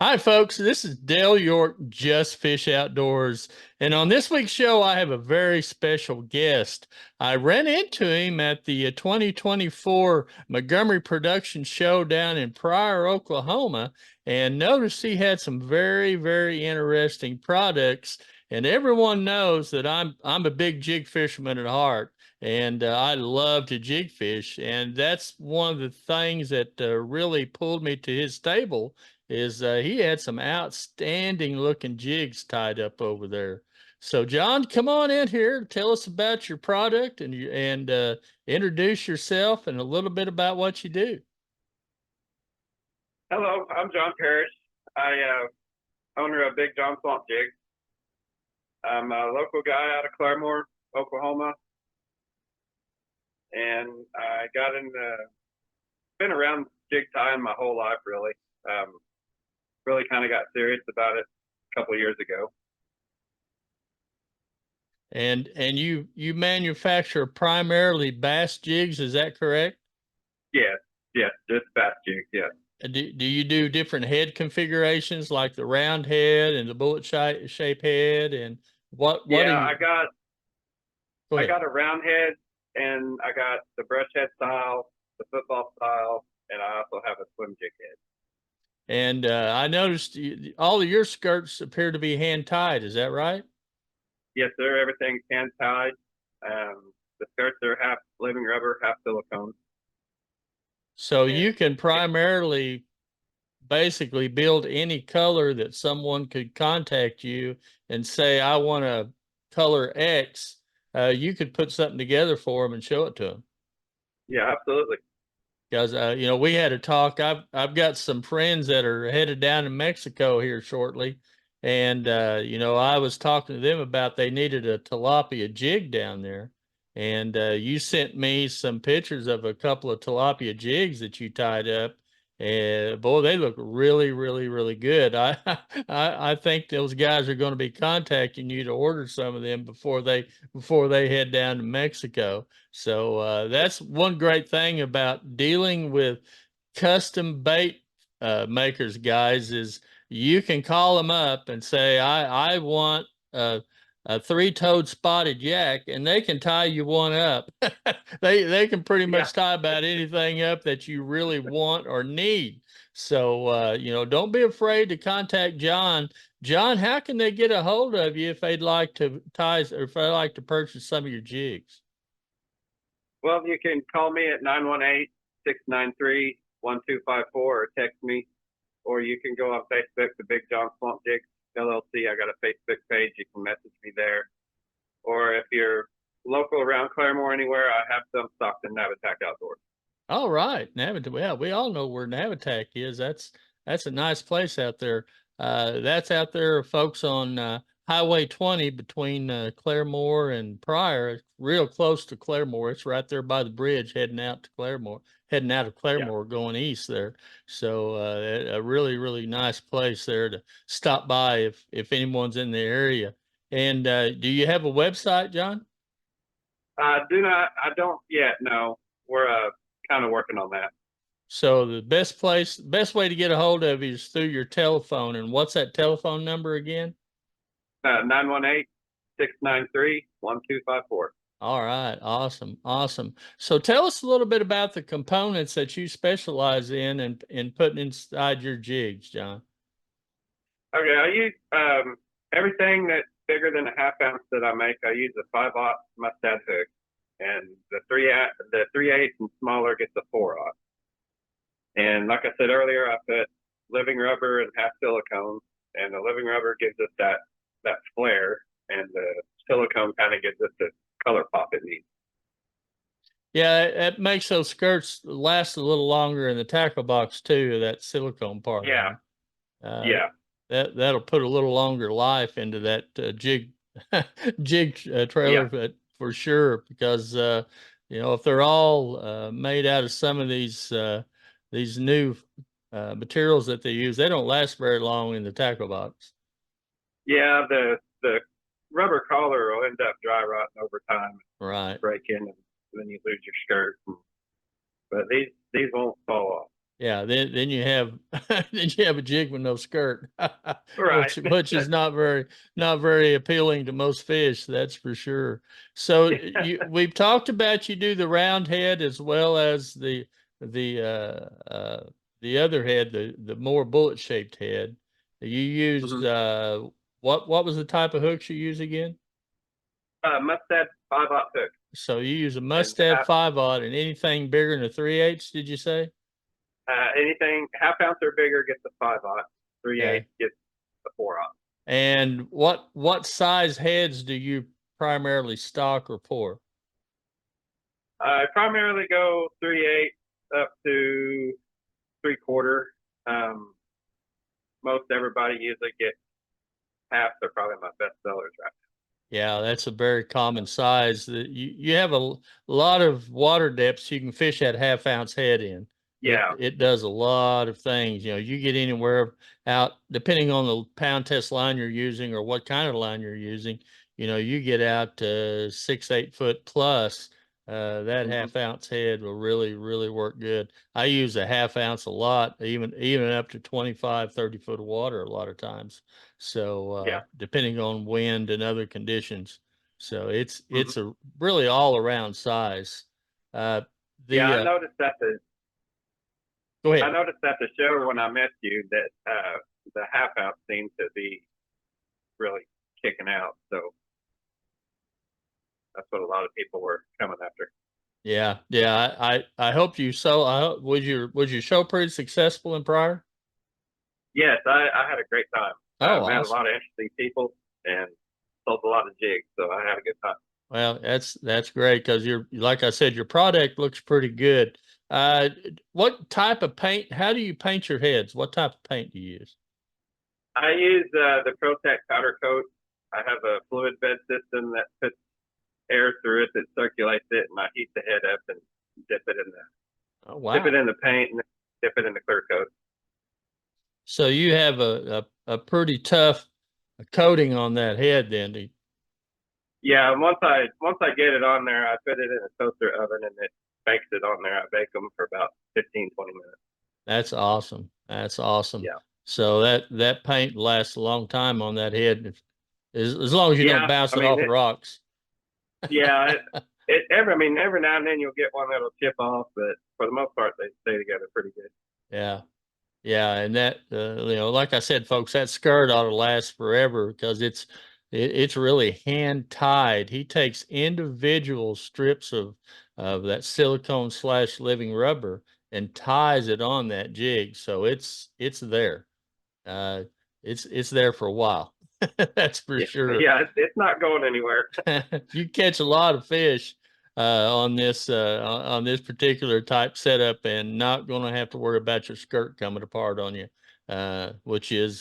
Hi, folks. This is Dale York, Just Fish Outdoors. And on this week's show, I have a very special guest. I ran into him at the 2024 Montgomery Production Show down in Pryor, Oklahoma, and noticed he had some very, very interesting products. And everyone knows that I'm a big jig fisherman at heart, and I love to jig fish. And that's one of the things that really pulled me to his table is he had some outstanding looking jigs tied up over there. So, John, come on in here. Tell us about your product and introduce yourself and a little bit about what you do. Hello, I'm John Parrish. Owner of Big John Swamp Jigs. I'm a local guy out of Claremore, Oklahoma, and been around jig tying my whole life, really. Really kind of got serious about it a couple of years ago. And you manufacture primarily bass jigs, is that correct? Yes, yes, just bass jigs, yes. Do you do different head configurations like the round head and the bullet shape head and what do Yeah, you go I ahead? got a round head, and I got the brush head style, the football style, and I also have a swim jig head. And I noticed all of your skirts appear to be hand tied. Is that right? Yes, sir. Everything's hand tied. The skirts are half living rubber, half silicone. So And you can primarily basically build any color that someone could contact you and say, I want a color X. You could put something together for them and show it to them. yeah, absolutely. Because we had a talk. I've got some friends that are headed down to Mexico here shortly, and I was talking to them about they needed a tilapia jig down there, and you sent me some pictures of a couple of tilapia jigs that you tied up, and boy, they look really, really, really good. I think those guys are going to be contacting you to order some of them before they head down to Mexico. So that's one great thing about dealing with custom bait makers, guys, is you can call them up and say, I want a three-toed spotted yak, and they can tie you one up. They can pretty Yeah. much tie about anything up that you really want or need. So don't be afraid to contact John. John, how can they get a hold of you if they'd like to tie or if they'd like to purchase some of your jigs? Well, you can call me at 918-693-1254 or text me, or you can go on Facebook, the Big John Swamp Jigs LLC. I got a Facebook page. You can message me there. Or if you're local around Claremore anywhere, I have some stocked in Navitac Outdoors. All right, Navitac. Well, we all know where Navitac is. That's a nice place out there. That's out there, folks, on Highway 20 between Claremore and Pryor. It's real close to Claremore. It's right there by the bridge, heading out of Yeah. Claremore, going east there. So a really, really nice place there to stop by if anyone's in the area. And do you have a website, John? I don't yet. No, we're kind of working on that. So the best way to get a hold of you is through your telephone. And what's that telephone number again? 918-693-1254. All right, awesome, awesome. So tell us a little bit about the components that you specialize in putting inside your jigs, John. Okay, I use everything that's bigger than a half ounce that I make. I use a 5/0 mustad hook, and the 3/8 and smaller gets a 4/0. And like I said earlier, I put living rubber and half silicone, and the living rubber gives us that flare, and the silicone kind of gives us the color pop it needs. Yeah, it makes those skirts last a little longer in the tackle box too, that silicone part of Yeah, them. Uh, yeah, that'll put a little longer life into that jig yeah, trailer, but for sure, because if they're all made out of some of these new materials that they use, they don't last very long in the tackle box. yeah. The rubber collar will end up dry rotting over time, Right. break in, and then you lose your skirt. But these won't fall off. Yeah, then you have then you have a jig with no skirt, Right. which is not very appealing to most fish, that's for sure. So we've talked about you do the round head as well as the the other head, the more bullet shaped head. You use Mhm. what was the type of hooks you use again? Mustad 5/0 hook So you use a and Mustad 5/0 and anything bigger than a 3/8, did you say? anything half ounce or bigger gets a 5/0. 3/8 Okay. gets a 4/0. And what size heads do you primarily stock or pour? I primarily go 3/8 up to 3/4. Um, Most everybody usually gets half. They're probably my best sellers right Yeah, that's a very common size. You have a lot of water depths you can fish that half-ounce head in. now. Yeah. It does a lot of things. You know, you get anywhere out, depending on the pound test line you're using or what kind of line you're using, you know, you get out to 6, 8 foot plus. That Hmm. half-ounce head will really work good. I use a half-ounce a lot, even up to 25, 30 foot of water a lot of times. So Yeah. depending on wind and other conditions, so Hmm. it's a really all around size. Uh, Yeah. the Go I ahead. noticed at the show when I met you that the half ounce seemed to be really kicking out. So that's what a lot of people were coming after. Yeah, yeah. I hope you so. Was your show pretty successful in prior? Yes, I had a great time. I Oh, met a awesome. lot of interesting people and sold a lot of jigs, so I had a good time. Well, that's great because you're like I said, your product looks pretty good. Uh, what type of paint? How do you paint your heads? What type of paint do you use? I use the ProTech powder coat. I have a fluid bed system that puts air through it that circulates it, and I heat the head up and dip it in the Oh, dip it wow. in the paint and dip it in the clear coat. So you have a pretty tough coating on that head then. Yeah, once I get it on there, I put it in a toaster oven and it bakes it on there. I bake them for about 15, 20 minutes. That's awesome. That's awesome. Yeah. So that paint lasts a long time on that head, as long as you don't Yeah. bounce I it mean off the it. rocks. Yeah. I mean, every now and then you'll get one that'll chip off, but for the most part, they stay together pretty good. Yeah, yeah, and that like I said, folks, that skirt ought to last forever because it's really hand tied. He takes individual strips of that silicone slash living rubber and ties it on that jig, so it's there. Uh, it's there for a while. That's for Yeah. sure. Yeah. It's not going anywhere. You catch a lot of fish on this particular type setup, and not going to have to worry about your skirt coming apart on you, which is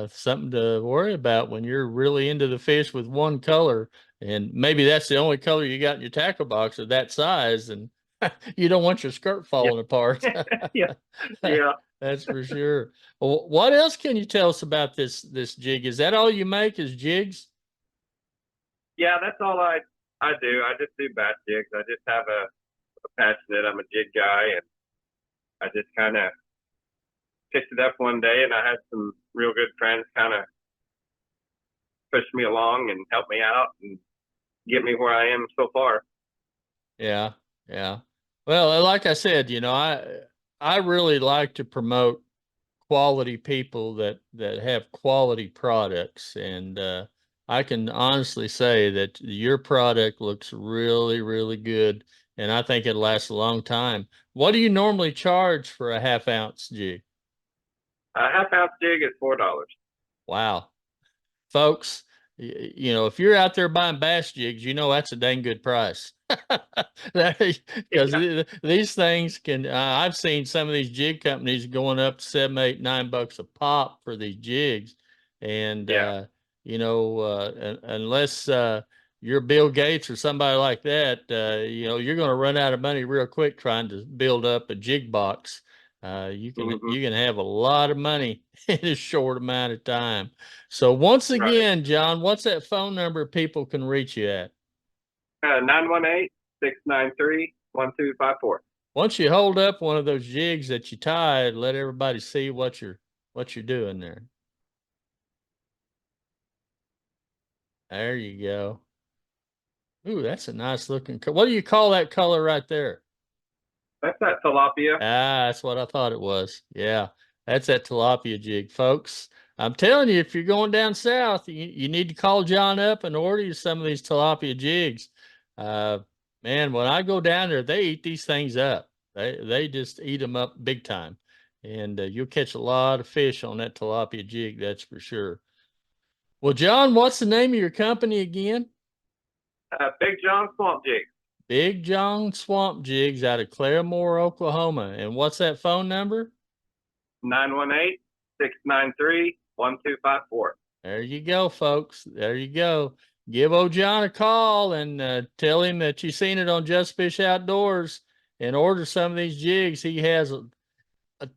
something to worry about when you're really into the fish with one color, and maybe that's the only color you got in your tackle box of that size, and you don't want your skirt Yeah. falling apart. Yeah. Yeah. That's for sure. Well, what else can you tell us about this jig? Is that all you make is jigs? Yeah. That's all I do. I just do bass jigs. I just have a passion that I'm a jig guy, and I just kind of picked it up one day, and I had some real good friends kind of push me along and help me out and get me where I am so far. Yeah, yeah. Well, like I said, I really like to promote quality people that have quality products, and I can honestly say that your product looks really good, and I think it lasts a long time. What do you normally charge for a half-ounce jig? A half ounce jig is $4. Wow. Folks, if you're out there buying bass jigs, that's a dang good price. Because Yeah. these things can, I've seen some of these jig companies going up to 7, 8, $9 a pop for these jigs. And, Yeah. unless you're Bill Gates or somebody like that, you're going to run out of money real quick trying to build up a jig box. Hmm. You can have a lot of money in a short amount of time. So once Right. again, John, what's that phone number people can reach you at? 918 693 1254. once you hold up one of those jigs that you tied, let everybody see what you're doing there. There you go. Ooh, that's a nice looking. What do you call that color right there? That's that tilapia. Ah, that's what I thought it was. Yeah, that's that tilapia jig, folks. I'm telling you, if you're going down south, you need to call John up and order you some of these tilapia jigs. Uh, man, when I go down there, they eat these things up. They just eat them up big time, and you'll catch a lot of fish on that tilapia jig. That's for sure. Well, John, what's the name of your company again? Big John Swamp Jig. Big John Swamp Jigs out of Claremore, Oklahoma. And what's that phone number? 918-693-1254. There you go, folks. There you go. Give old John a call and tell him that you seen it on Just Fish Outdoors and order some of these jigs. He has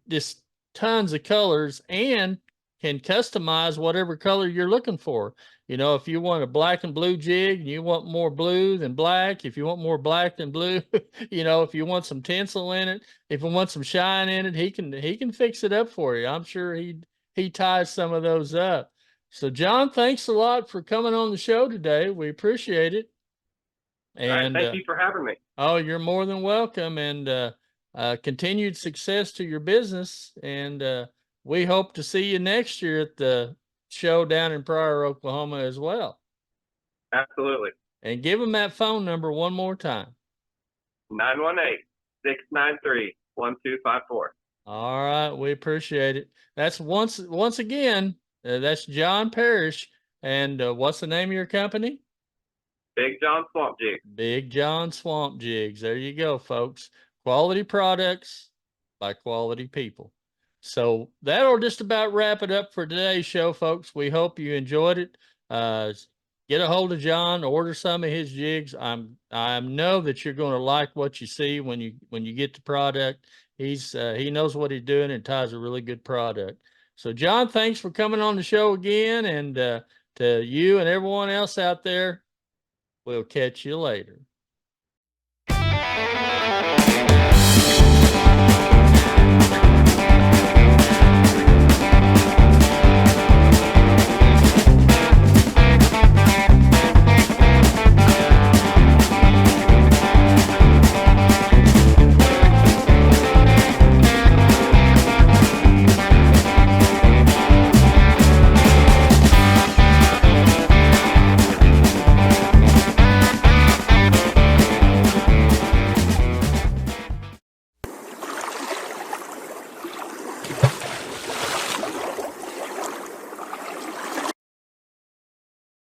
just tons of colors and can customize whatever color you're looking for. You know, if you want a black and blue jig and you want more blue than black, if you want more black than blue, you know, if you want some tinsel in it, if you want some shine in it, he can fix it up for you. I'm sure he ties some of those up. So John, thanks a lot for coming on the show today. We appreciate it. All right, And thank you for having me. oh, you're more than welcome, and continued success to your business. And we hope to see you next year at the show down in Pryor, Oklahoma as well. Absolutely. And give them that phone number one more time. 918-693-1254. All right, we appreciate it. That's once again, that's John Parrish. And what's the name of your company? Big John Swamp Jig. Big John Swamp Jigs. There you go, folks. Quality products by quality people. So that'll just about wrap it up for today's show, folks. We hope you enjoyed it. Get a hold of John, order some of his jigs. I know that you're going to like what you see when you get the product. He knows what he's doing and ties a really good product. So John, thanks for coming on the show again, and to you and everyone else out there, we'll catch you later.